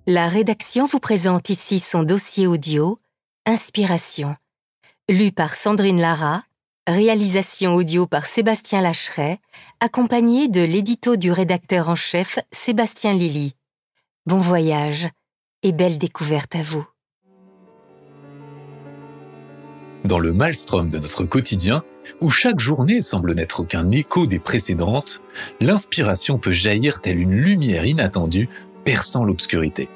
La rédaction vous présente ici son dossier audio « Inspiration », lu par Sandrine Lara, réalisation audio par Sébastien Lacheret, accompagné de l'édito du rédacteur en chef Sébastien Lilly. Bon voyage et belle découverte à vous. Dans le maelstrom de notre quotidien, où chaque journée semble n'être qu'un écho des précédentes, l'inspiration peut jaillir telle une lumière inattendue, perçant l'obscurité.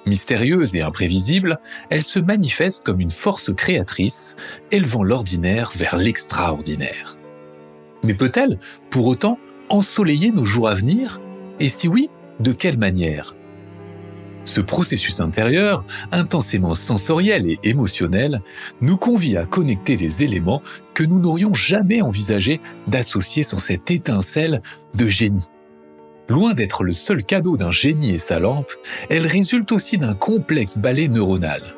Mystérieuse et imprévisible, elle se manifeste comme une force créatrice, élevant l'ordinaire vers l'extraordinaire. Mais peut-elle, pour autant, ensoleiller nos jours à venir? Et si oui, de quelle manière? Ce processus intérieur, intensément sensoriel et émotionnel, nous convie à connecter des éléments que nous n'aurions jamais envisagé d'associer sans cette étincelle de génie. Loin d'être le seul cadeau d'un génie et sa lampe, elle résulte aussi d'un complexe ballet neuronal.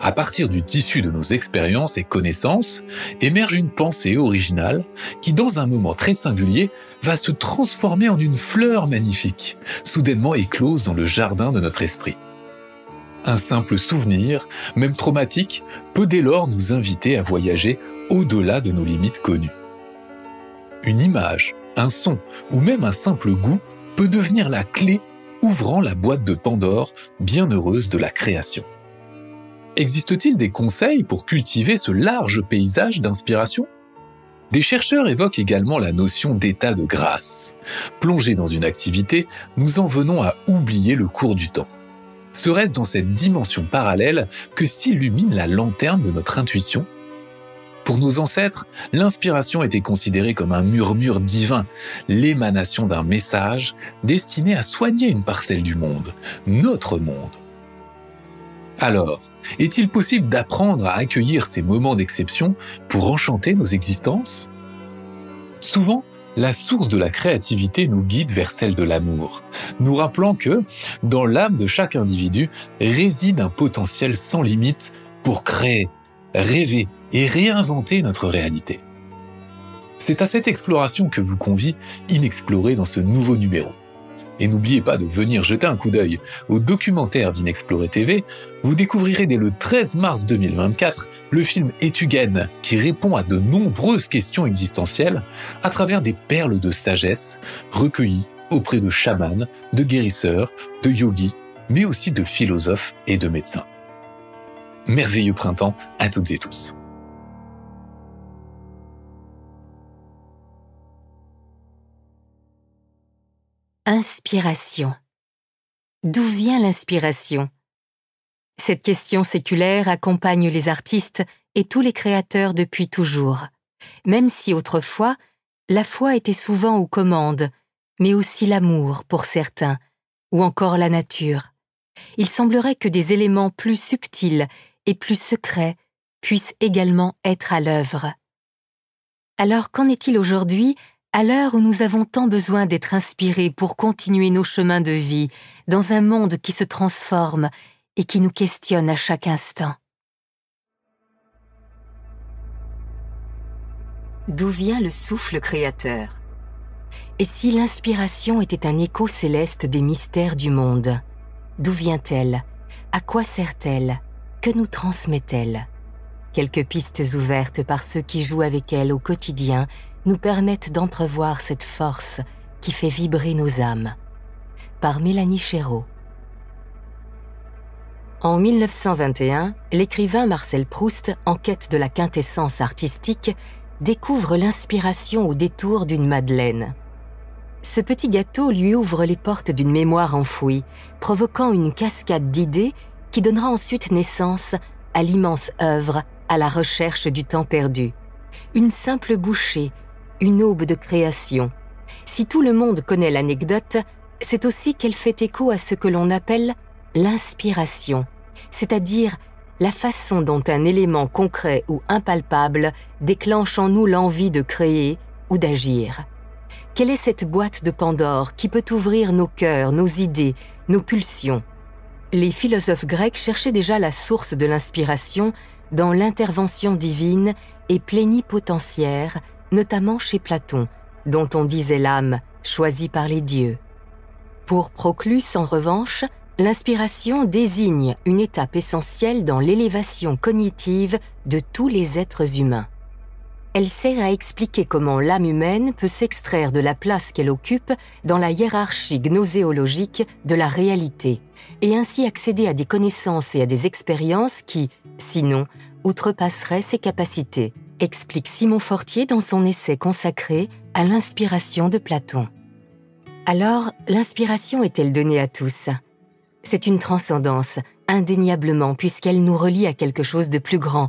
À partir du tissu de nos expériences et connaissances, émerge une pensée originale qui, dans un moment très singulier, va se transformer en une fleur magnifique, soudainement éclose dans le jardin de notre esprit. Un simple souvenir, même traumatique, peut dès lors nous inviter à voyager au-delà de nos limites connues. Une image, un son ou même un simple goût peut devenir la clé ouvrant la boîte de Pandore bienheureuse de la création. Existe-t-il des conseils pour cultiver ce large paysage d'inspiration? Des chercheurs évoquent également la notion d'état de grâce. Plongés dans une activité, nous en venons à oublier le cours du temps. Serait-ce dans cette dimension parallèle que s'illumine la lanterne de notre intuition? Pour nos ancêtres, l'inspiration était considérée comme un murmure divin, l'émanation d'un message destiné à soigner une parcelle du monde, notre monde. Alors, est-il possible d'apprendre à accueillir ces moments d'exception pour enchanter nos existences? Souvent, la source de la créativité nous guide vers celle de l'amour, nous rappelant que, dans l'âme de chaque individu, réside un potentiel sans limite pour créer, rêver et réinventer notre réalité. C'est à cette exploration que vous convie Inexploré dans ce nouveau numéro. Et n'oubliez pas de venir jeter un coup d'œil au documentaire d'Inexploré TV. Vous découvrirez dès le 13 mars 2024 le film Etugen qui répond à de nombreuses questions existentielles à travers des perles de sagesse recueillies auprès de chamans, de guérisseurs, de yogis, mais aussi de philosophes et de médecins. Merveilleux printemps à toutes et tous. Inspiration. D'où vient l'inspiration? Cette question séculaire accompagne les artistes et tous les créateurs depuis toujours, même si autrefois, la foi était souvent aux commandes, mais aussi l'amour pour certains, ou encore la nature. Il semblerait que des éléments plus subtils et plus secrets puissent également être à l'œuvre. Alors qu'en est-il aujourd'hui, à l'heure où nous avons tant besoin d'être inspirés pour continuer nos chemins de vie dans un monde qui se transforme et qui nous questionne à chaque instant? D'où vient le souffle créateur? Et si l'inspiration était un écho céleste des mystères du monde? D'où vient-elle? À quoi sert-elle? Que nous transmet-elle? Quelques pistes ouvertes par ceux qui jouent avec elle au quotidien nous permettent d'entrevoir cette force qui fait vibrer nos âmes. Par Mélanie Chéreau. En 1921, l'écrivain Marcel Proust, en quête de la quintessence artistique, découvre l'inspiration au détour d'une madeleine. Ce petit gâteau lui ouvre les portes d'une mémoire enfouie, provoquant une cascade d'idées qui donnera ensuite naissance à l'immense œuvre à la recherche du temps perdu. Une simple bouchée, une aube de création. Si tout le monde connaît l'anecdote, c'est aussi qu'elle fait écho à ce que l'on appelle l'inspiration, c'est-à-dire la façon dont un élément concret ou impalpable déclenche en nous l'envie de créer ou d'agir. Quelle est cette boîte de Pandore qui peut ouvrir nos cœurs, nos idées, nos pulsions? Les philosophes grecs cherchaient déjà la source de l'inspiration dans l'intervention divine et plénipotentiaire, notamment chez Platon, dont on disait l'âme choisie par les dieux. Pour Proclus, en revanche, L'inspiration désigne une étape essentielle dans l'élévation cognitive de tous les êtres humains. Elle sert à expliquer comment l'âme humaine peut s'extraire de la place qu'elle occupe dans la hiérarchie gnoséologique de la réalité et ainsi accéder à des connaissances et à des expériences qui, sinon, outrepasseraient ses capacités, explique Simon Fortier dans son essai consacré à l'inspiration de Platon. Alors, l'inspiration est-elle donnée à tous ? C'est une transcendance, indéniablement, puisqu'elle nous relie à quelque chose de plus grand,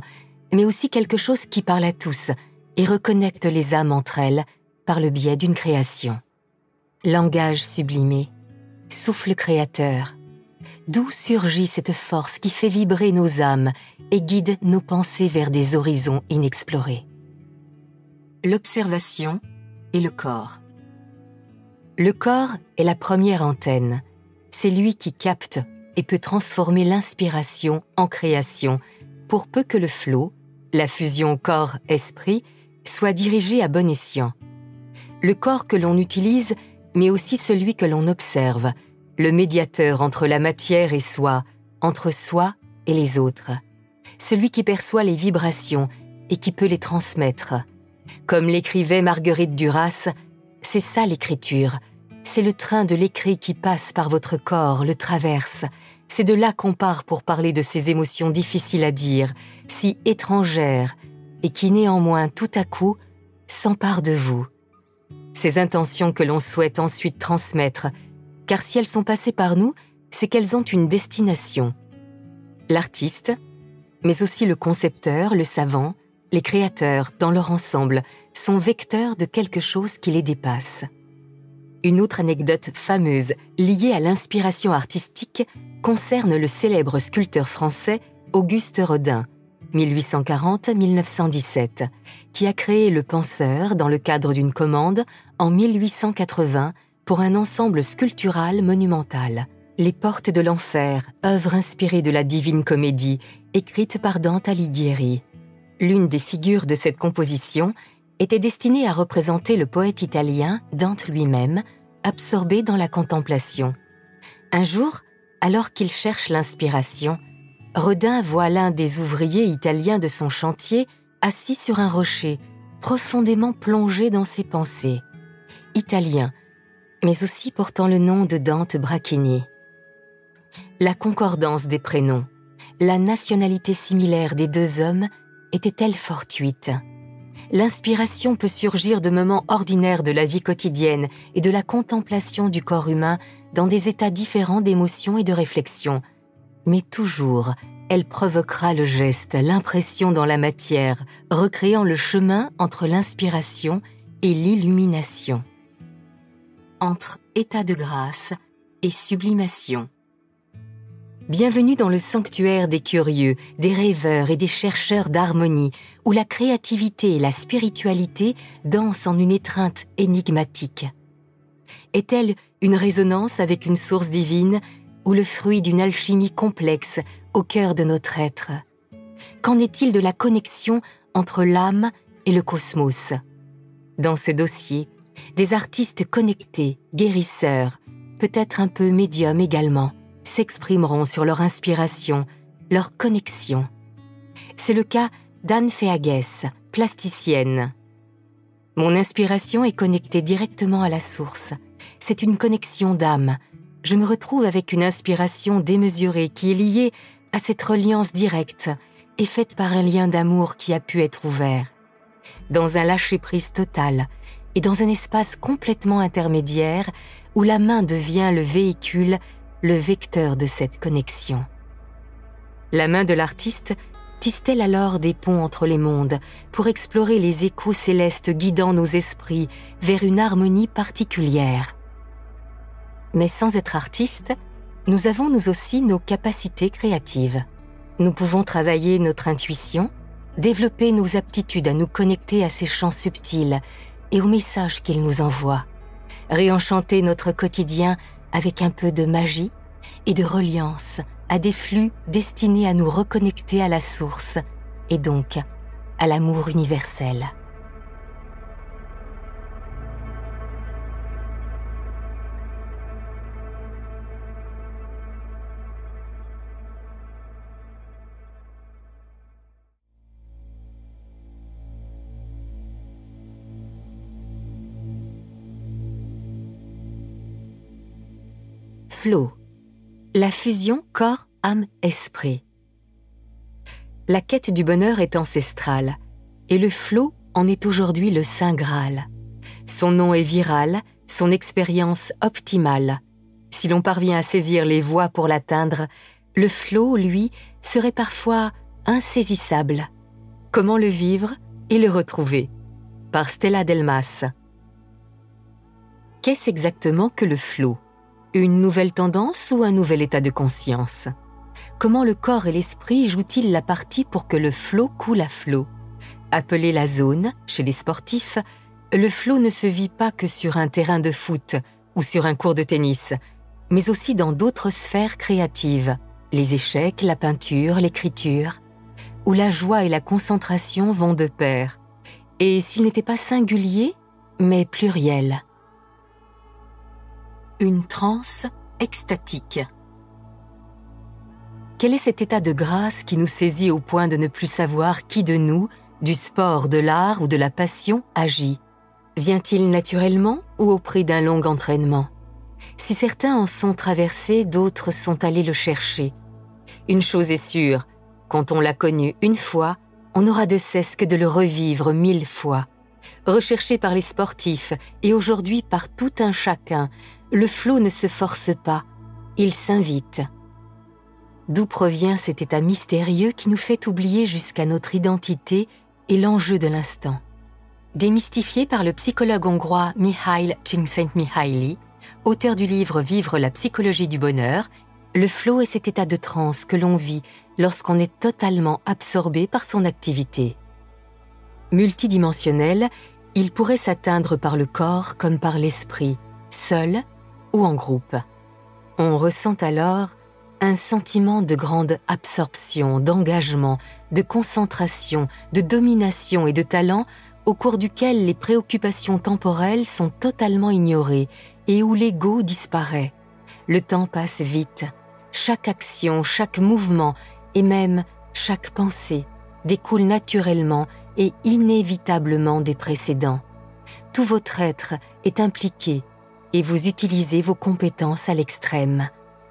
mais aussi quelque chose qui parle à tous et reconnecte les âmes entre elles par le biais d'une création. Langage sublimé, souffle créateur, d'où surgit cette force qui fait vibrer nos âmes et guide nos pensées vers des horizons inexplorés. L'observation et le corps. Le corps est la première antenne. C'est lui qui capte et peut transformer l'inspiration en création, pour peu que le flot, la fusion corps-esprit, soit dirigé à bon escient. Le corps que l'on utilise, mais aussi celui que l'on observe, le médiateur entre la matière et soi, entre soi et les autres. Celui qui perçoit les vibrations et qui peut les transmettre. Comme l'écrivait Marguerite Duras, c'est ça l'écriture. C'est le train de l'écrit qui passe par votre corps, le traverse. C'est de là qu'on part pour parler de ces émotions difficiles à dire, si étrangères, et qui néanmoins, tout à coup, s'emparent de vous. Ces intentions que l'on souhaite ensuite transmettre, car si elles sont passées par nous, c'est qu'elles ont une destination. L'artiste, mais aussi le concepteur, le savant, les créateurs, dans leur ensemble, sont vecteurs de quelque chose qui les dépasse. Une autre anecdote fameuse liée à l'inspiration artistique concerne le célèbre sculpteur français Auguste Rodin, 1840-1917, qui a créé le Penseur dans le cadre d'une commande en 1880 pour un ensemble sculptural monumental. Les Portes de l'Enfer, œuvre inspirée de la Divine Comédie, écrite par Dante Alighieri. L'une des figures de cette composition était destinée à représenter le poète italien Dante lui-même, absorbé dans la contemplation. Un jour, alors qu'il cherche l'inspiration, Rodin voit l'un des ouvriers italiens de son chantier assis sur un rocher, profondément plongé dans ses pensées. Italien, mais aussi portant le nom de Dante Brachini. La concordance des prénoms, la nationalité similaire des deux hommes était-elle fortuite ? L'inspiration peut surgir de moments ordinaires de la vie quotidienne et de la contemplation du corps humain dans des états différents d'émotion et de réflexion. Mais toujours, elle provoquera le geste, l'impression dans la matière, recréant le chemin entre l'inspiration et l'illumination. Entre état de grâce et sublimation. Bienvenue dans le sanctuaire des curieux, des rêveurs et des chercheurs d'harmonie, où la créativité et la spiritualité dansent en une étreinte énigmatique. Est-elle une résonance avec une source divine ou le fruit d'une alchimie complexe au cœur de notre être? Qu'en est-il de la connexion entre l'âme et le cosmos? Dans ce dossier, des artistes connectés, guérisseurs, peut-être un peu médiums également, s'exprimeront sur leur inspiration, leur connexion. C'est le cas d'Anne Feagès, plasticienne. Mon inspiration est connectée directement à la source. C'est une connexion d'âme. Je me retrouve avec une inspiration démesurée qui est liée à cette reliance directe et faite par un lien d'amour qui a pu être ouvert. Dans un lâcher-prise total et dans un espace complètement intermédiaire où la main devient le véhicule, le vecteur de cette connexion. La main de l'artiste tisse-t-elle alors des ponts entre les mondes pour explorer les échos célestes guidant nos esprits vers une harmonie particulière? Mais sans être artistes, nous avons nous aussi nos capacités créatives. Nous pouvons travailler notre intuition, développer nos aptitudes à nous connecter à ces champs subtils et aux messages qu'ils nous envoient, réenchanter notre quotidien avec un peu de magie et de reliance à des flux destinés à nous reconnecter à la source et donc à l'amour universel. flow, la fusion corps-âme-esprit. La quête du bonheur est ancestrale, et le flow en est aujourd'hui le Saint Graal. Son nom est viral, son expérience optimale. Si l'on parvient à saisir les voies pour l'atteindre, le flow, lui, serait parfois insaisissable. Comment le vivre et le retrouver? Par Stella Delmas. Qu'est-ce exactement que le flow? Une nouvelle tendance ou un nouvel état de conscience? Comment le corps et l'esprit jouent-ils la partie pour que le flow coule à flot? Appelé la zone, chez les sportifs, le flow ne se vit pas que sur un terrain de foot ou sur un court de tennis, mais aussi dans d'autres sphères créatives, les échecs, la peinture, l'écriture, où la joie et la concentration vont de pair, et s'ils n'étaient pas singuliers, mais pluriels. Une transe extatique. Quel est cet état de grâce qui nous saisit au point de ne plus savoir qui de nous, du sport, de l'art ou de la passion, agit? Vient-il naturellement ou au prix d'un long entraînement? Si certains en sont traversés, d'autres sont allés le chercher. Une chose est sûre, quand on l'a connu une fois, on n'aura de cesse que de le revivre 1000 fois. Recherché par les sportifs et aujourd'hui par tout un chacun, le flow ne se force pas, il s'invite. D'où provient cet état mystérieux qui nous fait oublier jusqu'à notre identité et l'enjeu de l'instant? Démystifié par le psychologue hongrois Mihaly Csikszentmihalyi, auteur du livre Vivre la psychologie du bonheur, le flow est cet état de transe que l'on vit lorsqu'on est totalement absorbé par son activité. Multidimensionnel, il pourrait s'atteindre par le corps comme par l'esprit, seul ou en groupe. On ressent alors un sentiment de grande absorption, d'engagement, de concentration, de domination et de talent au cours duquel les préoccupations temporelles sont totalement ignorées et où l'ego disparaît. Le temps passe vite. Chaque action, chaque mouvement et même chaque pensée découle naturellement et inévitablement des précédents. Tout votre être est impliqué et vous utilisez vos compétences à l'extrême,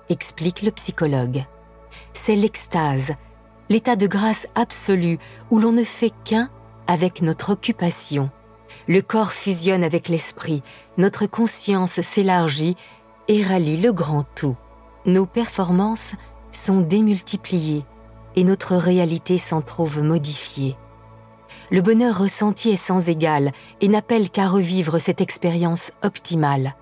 explique le psychologue. C'est l'extase, l'état de grâce absolue où l'on ne fait qu'un avec notre occupation. Le corps fusionne avec l'esprit, notre conscience s'élargit et rallie le grand tout. Nos performances sont démultipliées et notre réalité s'en trouve modifiée. Le bonheur ressenti est sans égal et n'appelle qu'à revivre cette expérience optimale.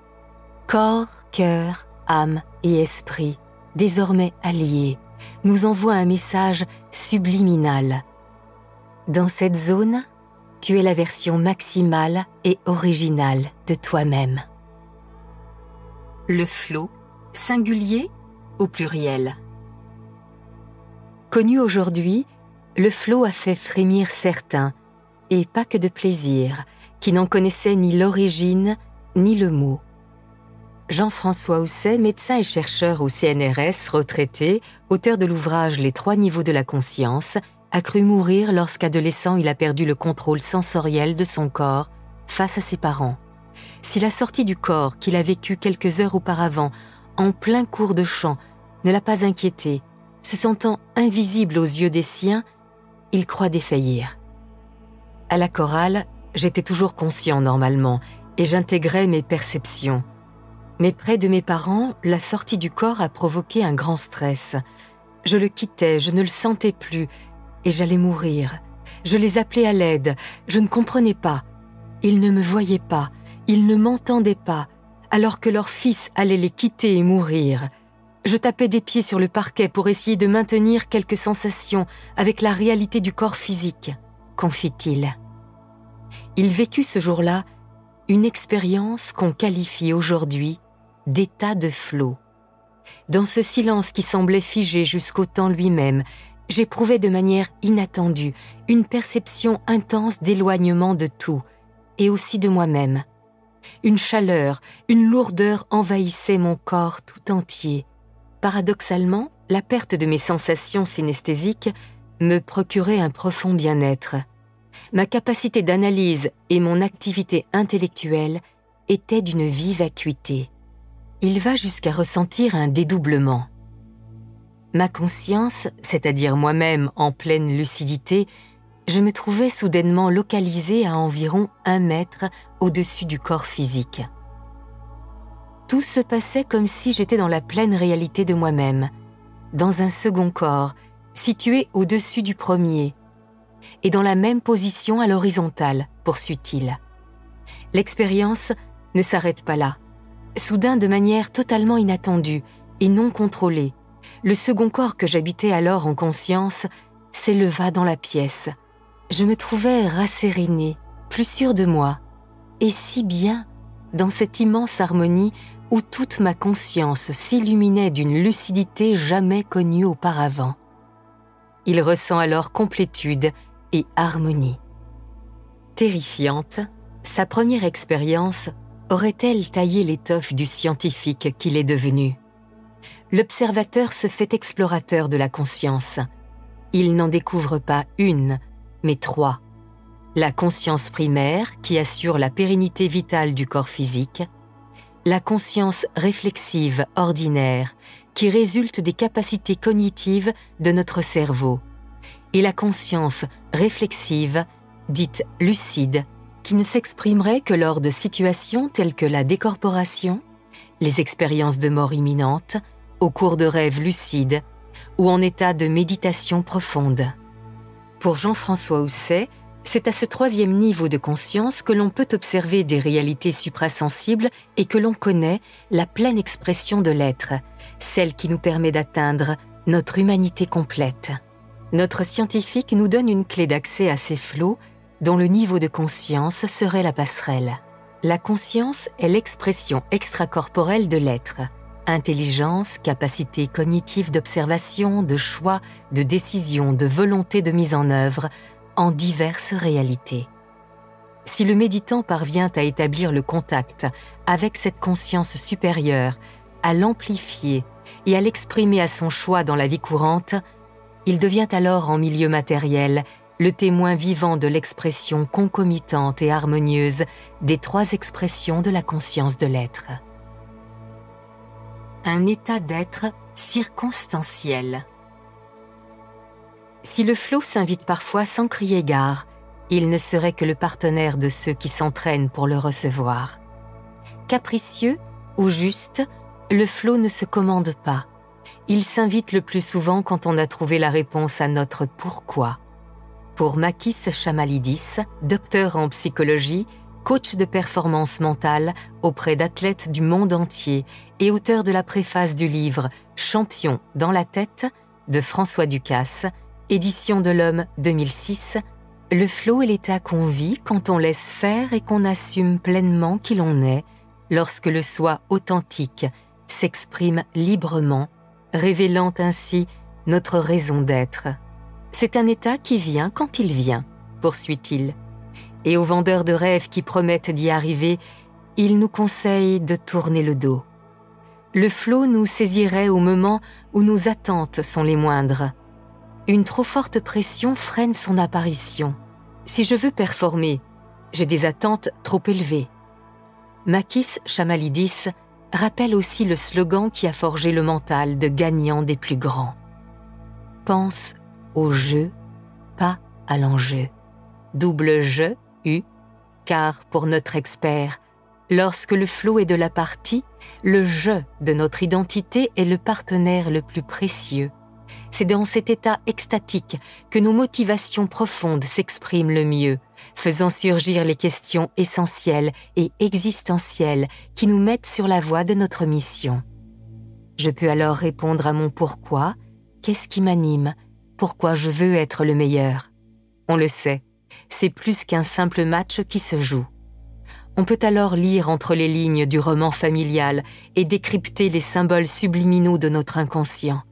Corps, cœur, âme et esprit, désormais alliés, nous envoient un message subliminal. Dans cette zone, tu es la version maximale et originale de toi-même. Le flow, singulier ou pluriel? Connu aujourd'hui, le flow a fait frémir certains, et pas que de plaisir, qui n'en connaissaient ni l'origine ni le mot. Jean-François Housset, médecin et chercheur au CNRS, retraité, auteur de l'ouvrage Les 3 niveaux de la conscience, a cru mourir lorsqu'adolescent il a perdu le contrôle sensoriel de son corps face à ses parents. Si la sortie du corps qu'il a vécue quelques heures auparavant, en plein cours de chant, ne l'a pas inquiété, se sentant invisible aux yeux des siens, il croit défaillir. À la chorale, j'étais toujours conscient normalement et j'intégrais mes perceptions. Mais près de mes parents, la sortie du corps a provoqué un grand stress. Je le quittais, je ne le sentais plus et j'allais mourir. Je les appelais à l'aide, je ne comprenais pas. Ils ne me voyaient pas, ils ne m'entendaient pas, alors que leur fils allait les quitter et mourir. Je tapais des pieds sur le parquet pour essayer de maintenir quelques sensations avec la réalité du corps physique, confie-t-il. Il vécut ce jour-là une expérience qu'on qualifie aujourd'hui d'état de flow. Dans ce silence qui semblait figé jusqu'au temps lui-même, j'éprouvais de manière inattendue une perception intense d'éloignement de tout, et aussi de moi-même. Une chaleur, une lourdeur envahissaient mon corps tout entier. Paradoxalement, la perte de mes sensations synesthésiques me procurait un profond bien-être. Ma capacité d'analyse et mon activité intellectuelle étaient d'une vive acuité. il va jusqu'à ressentir un dédoublement. Ma conscience, c'est-à-dire moi-même en pleine lucidité, je me trouvais soudainement localisée à environ 1 mètre au-dessus du corps physique. Tout se passait comme si j'étais dans la pleine réalité de moi-même, dans un second corps, situé au-dessus du premier, et dans la même position à l'horizontale, poursuit-il. L'expérience ne s'arrête pas là. Soudain, de manière totalement inattendue et non contrôlée, le second corps que j'habitais alors en conscience s'éleva dans la pièce. Je me trouvais rassérénée, plus sûre de moi, et si bien dans cette immense harmonie où toute ma conscience s'illuminait d'une lucidité jamais connue auparavant. Il ressent alors complétude et harmonie. Terrifiante, sa première expérience aurait-elle taillé l'étoffe du scientifique qu'il est devenu? L'observateur se fait explorateur de la conscience. Il n'en découvre pas une, mais 3. La conscience primaire qui assure la pérennité vitale du corps physique, la conscience réflexive ordinaire qui résulte des capacités cognitives de notre cerveau, et la conscience réflexive, dite lucide, qui ne s'exprimerait que lors de situations telles que la décorporation, les expériences de mort imminente, au cours de rêves lucides ou en état de méditation profonde. Pour Jean-François Housset, c'est à ce 3e niveau de conscience que l'on peut observer des réalités suprasensibles et que l'on connaît la pleine expression de l'être, celle qui nous permet d'atteindre notre humanité complète. Notre scientifique nous donne une clé d'accès à ces flots dont le niveau de conscience serait la passerelle. La conscience est l'expression extracorporelle de l'être. Intelligence, capacité cognitive d'observation, de choix, de décision, de volonté de mise en œuvre, en diverses réalités. Si le méditant parvient à établir le contact avec cette conscience supérieure, à l'amplifier et à l'exprimer à son choix dans la vie courante, il devient alors en milieu matériel le témoin vivant de l'expression concomitante et harmonieuse des 3 expressions de la conscience de l'être. Un état d'être circonstanciel. Si le flot s'invite parfois sans crier gare, il ne serait que le partenaire de ceux qui s'entraînent pour le recevoir. Capricieux ou juste, le flot ne se commande pas. Il s'invite le plus souvent quand on a trouvé la réponse à notre « pourquoi ». Pour Makis Chamalidis, docteur en psychologie, coach de performance mentale auprès d'athlètes du monde entier et auteur de la préface du livre « Champion dans la tête » de François Ducasse, édition de l'Homme 2006, le flow est l'état qu'on vit quand on laisse faire et qu'on assume pleinement qui l'on est, lorsque le soi authentique s'exprime librement, révélant ainsi notre raison d'être. C'est un état qui vient quand il vient, poursuit-il. Et aux vendeurs de rêves qui promettent d'y arriver, il nous conseille de tourner le dos. Le flot nous saisirait au moment où nos attentes sont les moindres. Une trop forte pression freine son apparition. Si je veux performer, j'ai des attentes trop élevées. Makis Chamalidis rappelle aussi le slogan qui a forgé le mental de gagnants des plus grands. Pense au jeu, pas à l'enjeu. Double jeu, U, car pour notre expert, lorsque le flot est de la partie, le jeu de notre identité est le partenaire le plus précieux. C'est dans cet état extatique que nos motivations profondes s'expriment le mieux, faisant surgir les questions essentielles et existentielles qui nous mettent sur la voie de notre mission. Je peux alors répondre à mon pourquoi, qu'est-ce qui m'anime, pourquoi je veux être le meilleur. On le sait, c'est plus qu'un simple match qui se joue. On peut alors lire entre les lignes du roman familial et décrypter les symboles subliminaux de notre inconscient.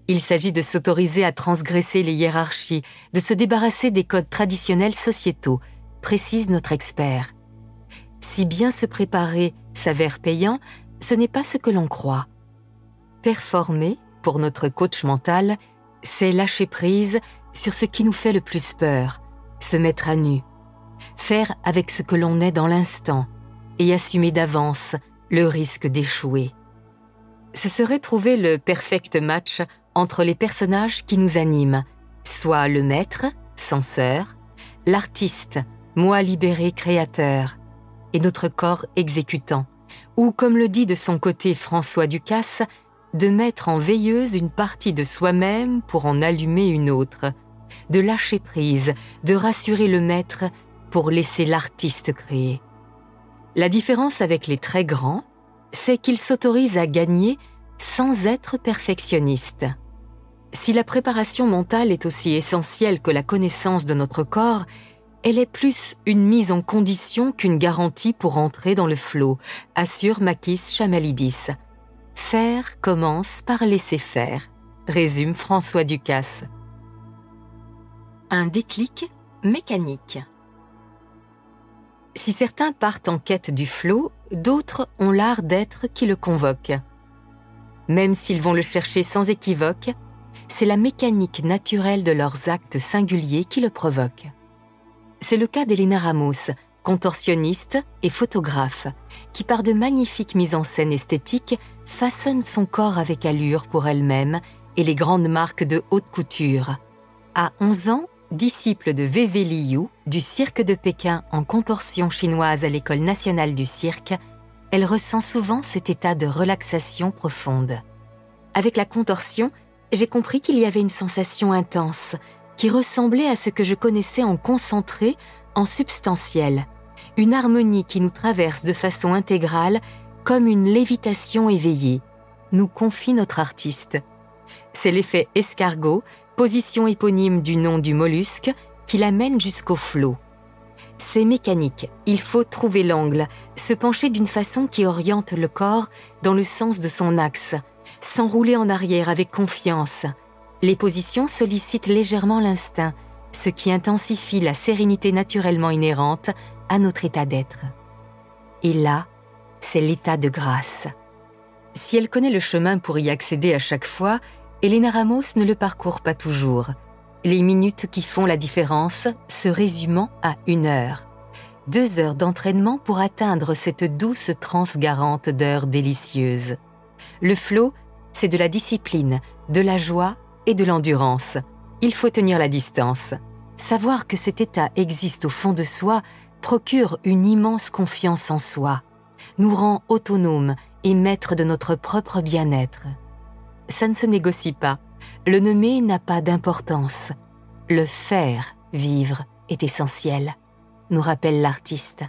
Il s'agit de s'autoriser à transgresser les hiérarchies, de se débarrasser des codes traditionnels sociétaux, précise notre expert. Si bien se préparer s'avère payant, ce n'est pas ce que l'on croit. Performer, pour notre coach mental, c'est lâcher prise sur ce qui nous fait le plus peur, se mettre à nu, faire avec ce que l'on est dans l'instant et assumer d'avance le risque d'échouer. Ce serait trouver le perfect match entre les personnages qui nous animent, soit le maître, censeur, l'artiste, moi libéré créateur, et notre corps exécutant, ou comme le dit de son côté François Ducasse, de mettre en veilleuse une partie de soi-même pour en allumer une autre, de lâcher prise, de rassurer le maître pour laisser l'artiste créer. La différence avec les très grands, c'est qu'ils s'autorisent à gagner sans être perfectionnistes. Si la préparation mentale est aussi essentielle que la connaissance de notre corps, elle est plus une mise en condition qu'une garantie pour entrer dans le flow, assure Makis Chamalidis. Faire commence par laisser faire, résume François Ducasse. Un déclic mécanique. Si certains partent en quête du flow, d'autres ont l'art d'être qui le convoque. Même s'ils vont le chercher sans équivoque, c'est la mécanique naturelle de leurs actes singuliers qui le provoque. C'est le cas d'Helena Ramos, contorsionniste et photographe, qui par de magnifiques mises en scène esthétiques façonne son corps avec allure pour elle-même et les grandes marques de haute couture. À 11 ans, disciple de Wewe Liu, du cirque de Pékin en contorsion chinoise à l'École nationale du cirque, elle ressent souvent cet état de relaxation profonde. Avec la contorsion, j'ai compris qu'il y avait une sensation intense, qui ressemblait à ce que je connaissais en concentré, en substantiel, une harmonie qui nous traverse de façon intégrale comme une lévitation éveillée, nous confie notre artiste. C'est l'effet escargot, position éponyme du nom du mollusque, qui l'amène jusqu'au flot. C'est mécanique, il faut trouver l'angle, se pencher d'une façon qui oriente le corps dans le sens de son axe, s'enrouler en arrière avec confiance. Les positions sollicitent légèrement l'instinct, ce qui intensifie la sérénité naturellement inhérente à notre état d'être. Et là, c'est l'état de grâce. Si elle connaît le chemin pour y accéder à chaque fois, Helena Ramos ne le parcourt pas toujours. Les minutes qui font la différence se résumant à 1 heure. 2 heures d'entraînement pour atteindre cette douce transe garante d'heures délicieuses. Le flow, c'est de la discipline, de la joie et de l'endurance. Il faut tenir la distance. Savoir que cet état existe au fond de soi procure une immense confiance en soi, nous rend autonomes et maîtres de notre propre bien-être. Ça ne se négocie pas. Le nommer n'a pas d'importance. Le faire vivre est essentiel, nous rappelle l'artiste.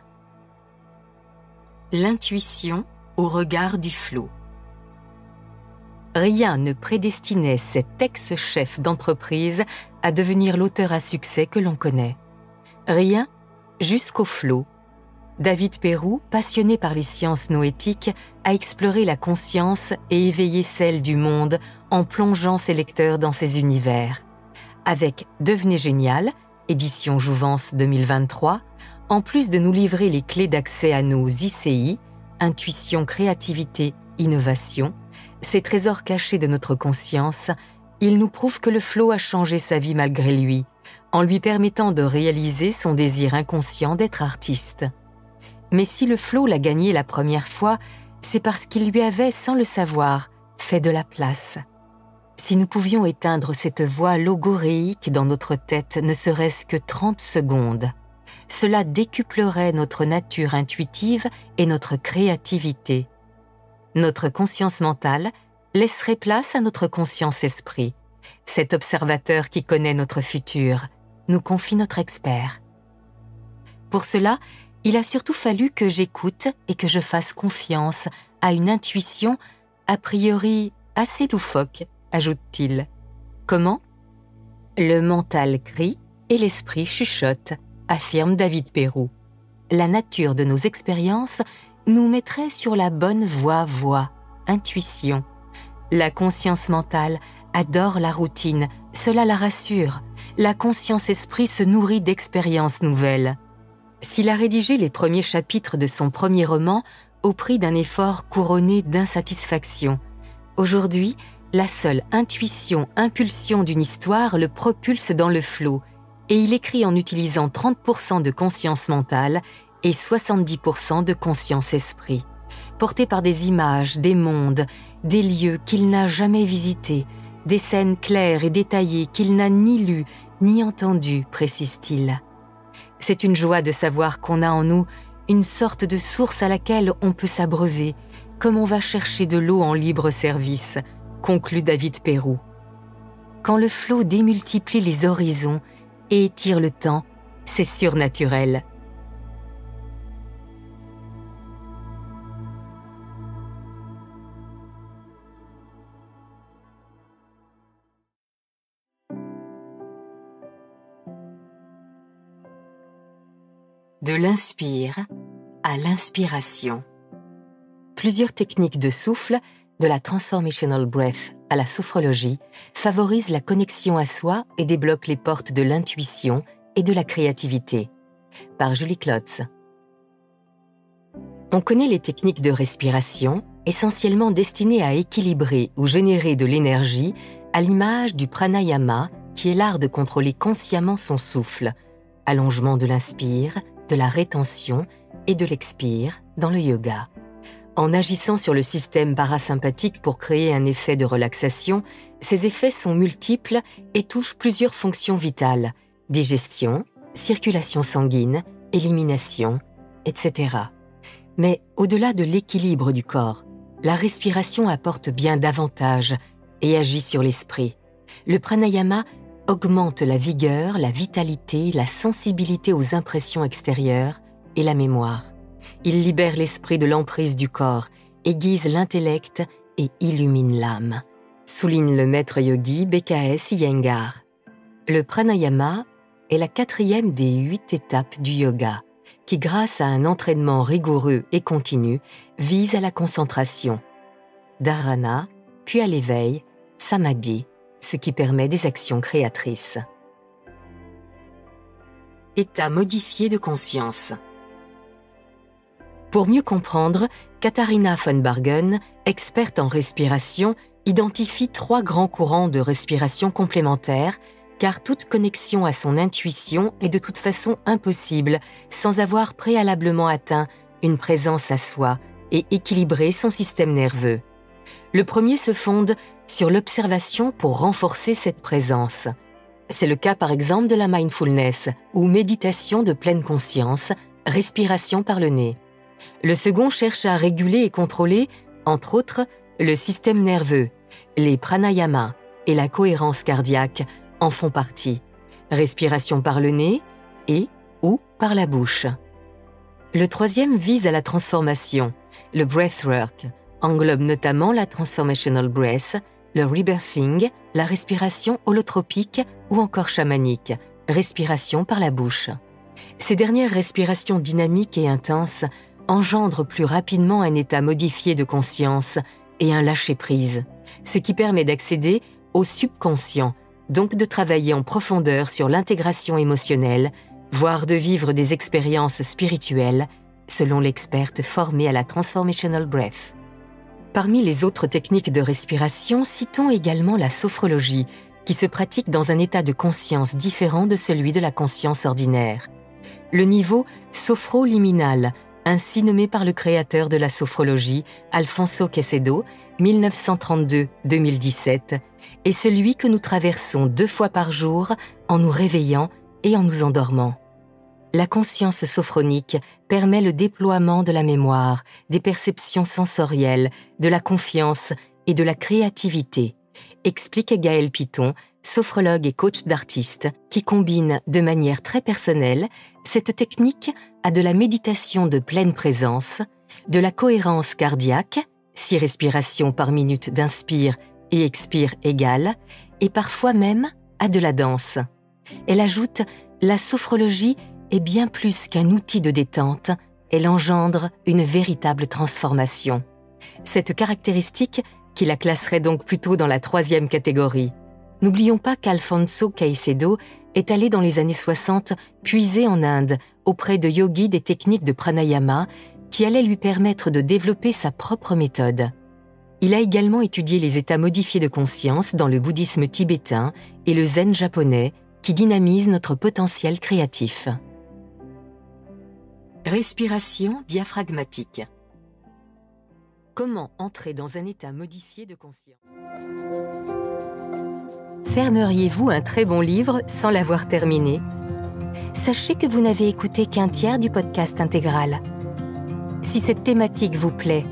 L'intuition au regard du flot. Rien ne prédestinait cet ex-chef d'entreprise à devenir l'auteur à succès que l'on connaît. Rien jusqu'au flot. David Perroux, passionné par les sciences noétiques, a exploré la conscience et éveillé celle du monde en plongeant ses lecteurs dans ses univers. Avec Devenez génial, édition Jouvence 2023, en plus de nous livrer les clés d'accès à nos ICI, intuition, créativité, innovation, ces trésors cachés de notre conscience, il nous prouve que le flow a changé sa vie malgré lui, en lui permettant de réaliser son désir inconscient d'être artiste. Mais si le flow l'a gagné la première fois, c'est parce qu'il lui avait, sans le savoir, fait de la place. Si nous pouvions éteindre cette voix logoréique dans notre tête ne serait-ce que 30 secondes, cela décuplerait notre nature intuitive et notre créativité. Notre conscience mentale laisserait place à notre conscience esprit, cet observateur qui connaît notre futur, nous confie notre expert. Pour cela, il a surtout fallu que j'écoute et que je fasse confiance à une intuition a priori assez loufoque, ajoute-t-il. Comment ? Le mental crie et l'esprit chuchote, affirme David Perroux. La nature de nos expériences nous mettrait sur la bonne voie, intuition. La conscience mentale adore la routine, cela la rassure. La conscience-esprit se nourrit d'expériences nouvelles. S'il a rédigé les premiers chapitres de son premier roman au prix d'un effort couronné d'insatisfaction, aujourd'hui, la seule impulsion d'une histoire le propulse dans le flot et il écrit en utilisant 30% de conscience mentale et 70% de conscience-esprit. porté par des images, des mondes, des lieux qu'il n'a jamais visités, des scènes claires et détaillées qu'il n'a ni lues ni entendues, précise-t-il. C'est une joie de savoir qu'on a en nous une sorte de source à laquelle on peut s'abreuver, comme on va chercher de l'eau en libre service, conclut David Perroux. Quand le flot démultiplie les horizons et étire le temps, c'est surnaturel. De l'inspire à l'inspiration. Plusieurs techniques de souffle, de la Transformational Breath à la sophrologie, favorisent la connexion à soi et débloquent les portes de l'intuition et de la créativité. Par Julie Klotz. On connaît les techniques de respiration, essentiellement destinées à équilibrer ou générer de l'énergie, à l'image du pranayama, qui est l'art de contrôler consciemment son souffle, allongement de l'inspire, de la rétention et de l'expire dans le yoga. En agissant sur le système parasympathique pour créer un effet de relaxation, ces effets sont multiples et touchent plusieurs fonctions vitales, digestion, circulation sanguine, élimination, etc. Mais au-delà de l'équilibre du corps, la respiration apporte bien davantage et agit sur l'esprit. Le pranayama augmente la vigueur, la vitalité, la sensibilité aux impressions extérieures et la mémoire. Il libère l'esprit de l'emprise du corps, aiguise l'intellect et illumine l'âme, souligne le maître yogi BKS Iyengar. Le pranayama est la 4e des 8 étapes du yoga, qui grâce à un entraînement rigoureux et continu, vise à la concentration, dharana, puis à l'éveil, samadhi, ce qui permet des actions créatrices. État modifié de conscience. Pour mieux comprendre, Katharina von Bargen, experte en respiration, identifie 3 grands courants de respiration complémentaires, car toute connexion à son intuition est de toute façon impossible sans avoir préalablement atteint une présence à soi et équilibré son système nerveux. Le premier se fonde sur l'observation pour renforcer cette présence. C'est le cas par exemple de la mindfulness ou méditation de pleine conscience, respiration par le nez. Le second cherche à réguler et contrôler, entre autres, le système nerveux. Les pranayamas et la cohérence cardiaque en font partie. Respiration par le nez et ou par la bouche. Le troisième vise à la transformation. Le breathwork englobe notamment la transformational breath, le rebirthing, la respiration holotropique ou encore chamanique, respiration par la bouche. Ces dernières respirations dynamiques et intenses engendrent plus rapidement un état modifié de conscience et un lâcher-prise, ce qui permet d'accéder au subconscient, donc de travailler en profondeur sur l'intégration émotionnelle, voire de vivre des expériences spirituelles, selon l'experte formée à la Transformational Breath. Parmi les autres techniques de respiration, citons également la sophrologie, qui se pratique dans un état de conscience différent de celui de la conscience ordinaire. Le niveau sophroliminal, ainsi nommé par le créateur de la sophrologie, Alfonso Quecedo, 1932-2017, est celui que nous traversons 2 fois par jour en nous réveillant et en nous endormant. La conscience sophronique permet le déploiement de la mémoire, des perceptions sensorielles, de la confiance et de la créativité, explique Gaël Piton, sophrologue et coach d'artistes, qui combine de manière très personnelle cette technique à de la méditation de pleine présence, de la cohérence cardiaque, 6 respirations par minute d'inspire et expire égale, et parfois même à de la danse. Elle ajoute « La sophrologie est bien plus qu'un outil de détente, elle engendre une véritable transformation. » Cette caractéristique qui la classerait donc plutôt dans la 3e catégorie. N'oublions pas qu'Alfonso Caicedo est allé dans les années 60 puiser en Inde auprès de yogis des techniques de pranayama qui allaient lui permettre de développer sa propre méthode. Il a également étudié les états modifiés de conscience dans le bouddhisme tibétain et le zen japonais qui dynamisent notre potentiel créatif. Respiration diaphragmatique. Comment entrer dans un état modifié de conscience? Fermeriez-vous un très bon livre sans l'avoir terminé? Sachez que vous n'avez écouté qu'un tiers du podcast intégral. Si cette thématique vous plaît,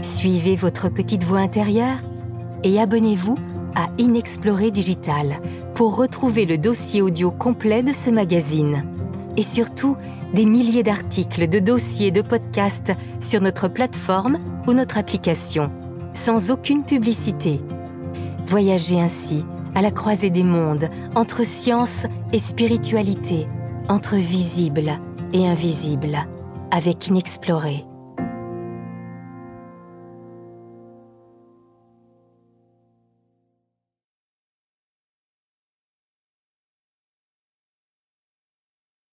suivez votre petite voix intérieure et abonnez-vous à Inexploré Digital pour retrouver le dossier audio complet de ce magazine. Et surtout, des milliers d'articles, de dossiers, de podcasts sur notre plateforme ou notre application, sans aucune publicité. Voyagez ainsi à la croisée des mondes, entre science et spiritualité, entre visible et invisible, avec Inexploré.